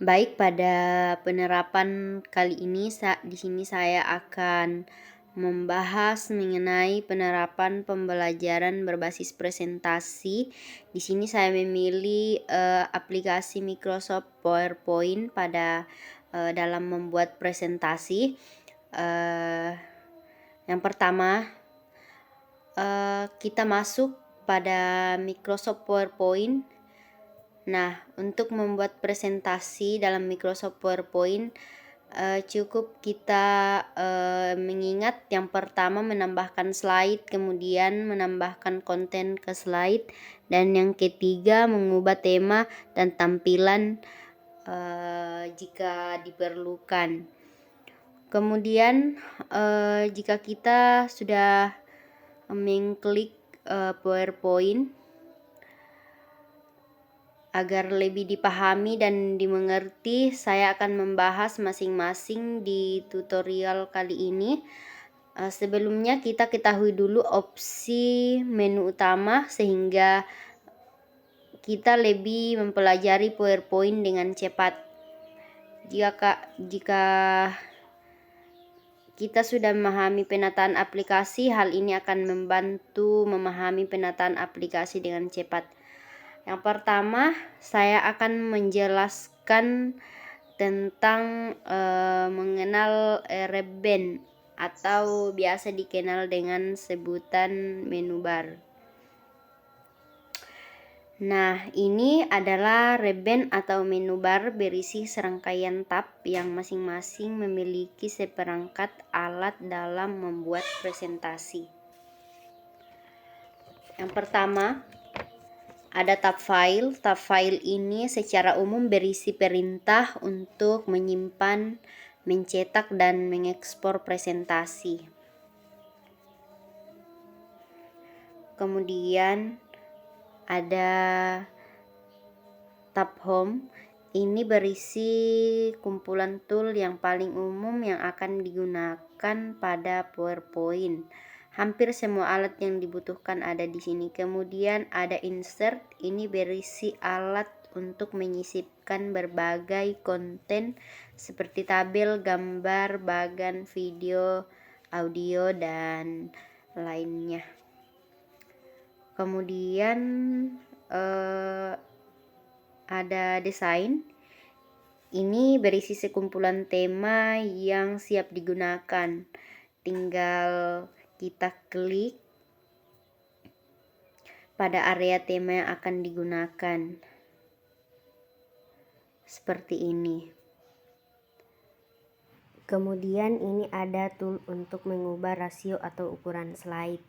Baik, pada penerapan kali ini di sini saya akan membahas mengenai penerapan pembelajaran berbasis presentasi. Di sini saya memilih aplikasi Microsoft PowerPoint pada dalam membuat presentasi. Yang pertama, kita masuk pada Microsoft PowerPoint. Nah, untuk membuat presentasi dalam Microsoft PowerPoint, cukup kita mengingat yang pertama menambahkan slide, kemudian menambahkan konten ke slide, dan yang ketiga mengubah tema dan tampilan jika diperlukan. Kemudian jika kita sudah mengklik PowerPoint, agar lebih dipahami dan dimengerti, saya akan membahas masing-masing di tutorial kali ini. Sebelumnya kita ketahui dulu opsi menu utama sehingga kita lebih mempelajari PowerPoint dengan cepat. Jika kita sudah memahami penataan aplikasi, hal ini akan membantu memahami penataan aplikasi dengan cepat. Yang pertama, saya akan menjelaskan tentang mengenal Rebben atau biasa dikenal dengan sebutan menu bar. Nah, ini adalah Rebben atau menu bar berisi serangkaian tab yang masing-masing memiliki seperangkat alat dalam membuat presentasi. Yang pertama, ada tab file. Tab file ini secara umum berisi perintah untuk menyimpan, mencetak, dan mengekspor presentasi. Kemudian ada tab home. Ini berisi kumpulan tool yang paling umum yang akan digunakan pada PowerPoint. Hampir semua alat yang dibutuhkan ada di sini. Kemudian ada insert, ini berisi alat untuk menyisipkan berbagai konten seperti tabel, gambar, bagan, video, audio, dan lainnya. Kemudian ada desain. Ini berisi sekumpulan tema yang siap digunakan. Tinggal kita klik pada area tema yang akan digunakan seperti ini. Kemudian ini ada tool untuk mengubah rasio atau ukuran slide.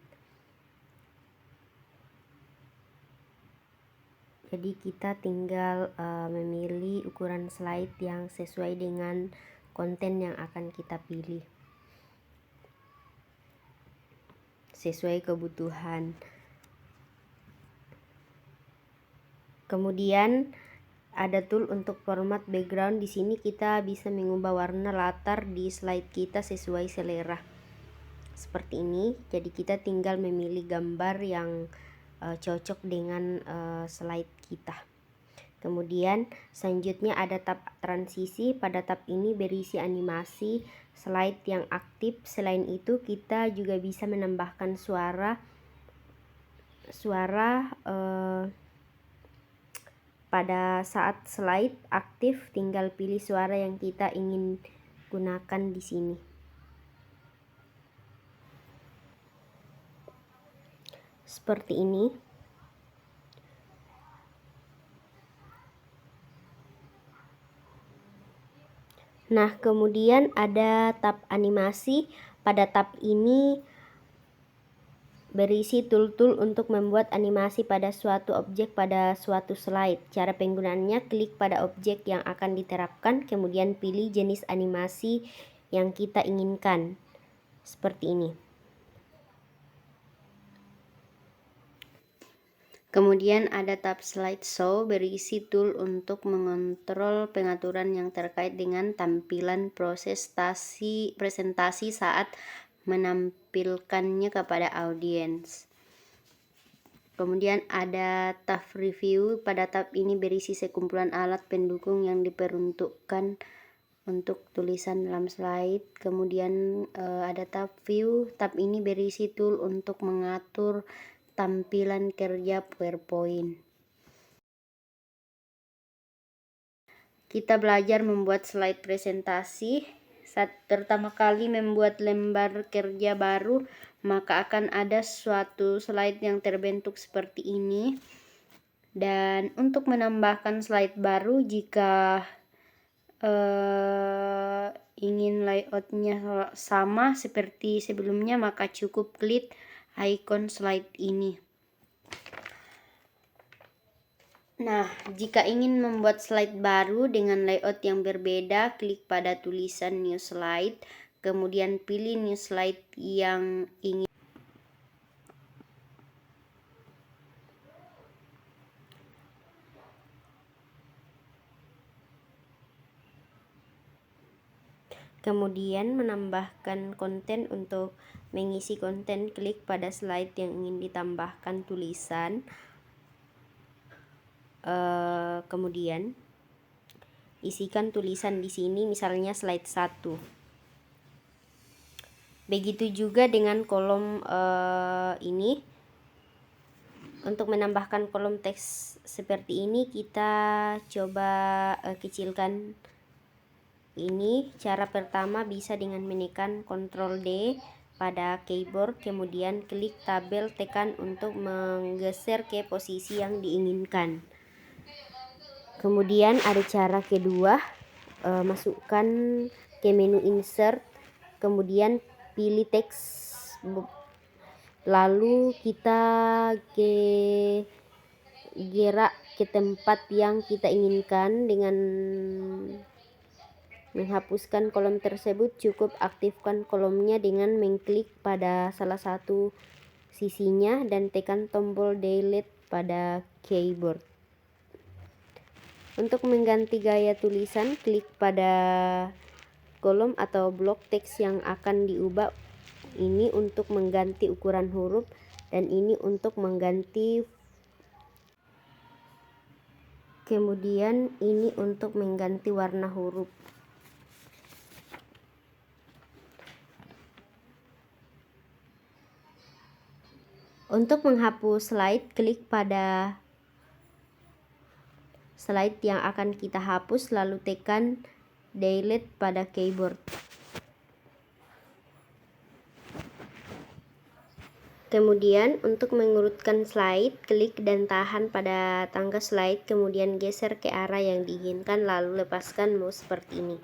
Jadi kita tinggal memilih ukuran slide yang sesuai dengan konten yang akan kita pilih sesuai kebutuhan. Kemudian ada tool untuk format background. Di sini kita bisa mengubah warna latar di slide kita sesuai selera. Seperti ini. Jadi kita tinggal memilih gambar yang cocok dengan slide kita. Kemudian selanjutnya ada tab transisi. Pada tab ini berisi animasi slide yang aktif. Selain itu kita juga bisa menambahkan suara pada saat slide aktif. Tinggal pilih suara yang kita ingin gunakan di sini. Seperti ini. Nah, kemudian ada tab animasi. Pada tab ini berisi tool-tool untuk membuat animasi pada suatu objek pada suatu slide. Cara penggunaannya, klik pada objek yang akan diterapkan, kemudian pilih jenis animasi yang kita inginkan. Seperti ini. Kemudian ada tab slideshow, berisi tool untuk mengontrol pengaturan yang terkait dengan tampilan presentasi saat menampilkannya kepada audiens. Kemudian ada tab review. Pada tab ini berisi sekumpulan alat pendukung yang diperuntukkan untuk tulisan dalam slide. Kemudian ada tab view. Tab ini berisi tool untuk mengatur tampilan kerja PowerPoint. Kita belajar membuat slide presentasi. Saat pertama kali membuat lembar kerja baru, maka akan ada suatu slide yang terbentuk seperti ini. Dan untuk menambahkan slide baru, jika ingin layoutnya sama seperti sebelumnya, maka cukup klik icon slide ini. Nah, jika ingin membuat slide baru dengan layout yang berbeda, klik pada tulisan new slide, kemudian pilih new slide yang ingin. Kemudian menambahkan konten. Untuk mengisi konten, klik pada slide yang ingin ditambahkan tulisan. Kemudian isikan tulisan di sini, misalnya slide 1. Begitu juga dengan kolom ini. Untuk menambahkan kolom teks seperti ini, kita coba kecilkan ini. Cara pertama bisa dengan menekan Ctrl D pada keyboard, kemudian klik tabel tekan untuk menggeser ke posisi yang diinginkan. Kemudian ada cara kedua, masukkan ke menu insert, kemudian pilih teks, lalu kita gerak ke tempat yang kita inginkan. Dengan menghapuskan kolom tersebut, cukup aktifkan kolomnya dengan mengklik pada salah satu sisinya dan tekan tombol delete pada keyboard. Untuk mengganti gaya tulisan, klik pada kolom atau blok teks yang akan diubah. Ini untuk mengganti ukuran huruf dan ini untuk mengganti. Kemudian ini untuk mengganti warna huruf. Untuk menghapus slide, klik pada slide yang akan kita hapus, lalu tekan delete pada keyboard. Kemudian untuk mengurutkan slide, klik dan tahan pada tangga slide, kemudian geser ke arah yang diinginkan, lalu lepaskan mouse seperti ini.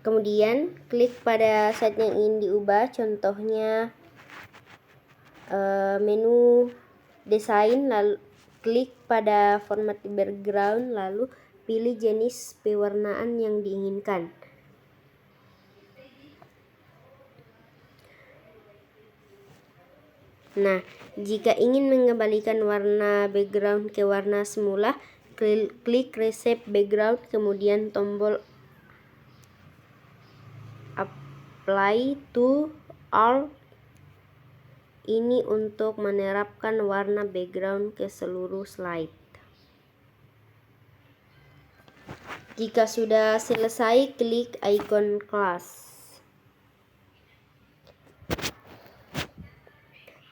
Kemudian klik pada slide yang ingin diubah, contohnya menu desain, lalu klik pada format background, lalu pilih jenis pewarnaan yang diinginkan. Nah, jika ingin mengembalikan warna background ke warna semula, klik reset background, kemudian tombol apply to all. Ini untuk menerapkan warna background ke seluruh slide. Jika sudah selesai, klik icon class.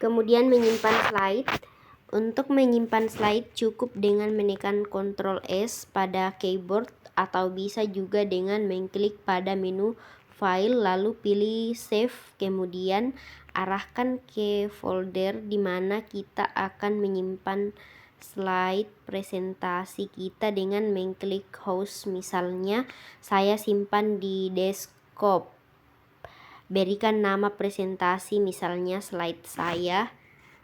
Kemudian menyimpan slide. Untuk menyimpan slide, cukup dengan menekan Ctrl S pada keyboard atau bisa juga dengan mengklik pada menu file lalu pilih save, kemudian arahkan ke folder di mana kita akan menyimpan slide presentasi kita dengan mengklik host. Misalnya saya simpan di desktop. Berikan nama presentasi, misalnya slide saya,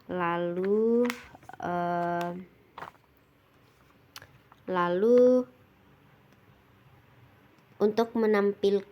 lalu untuk menampilkan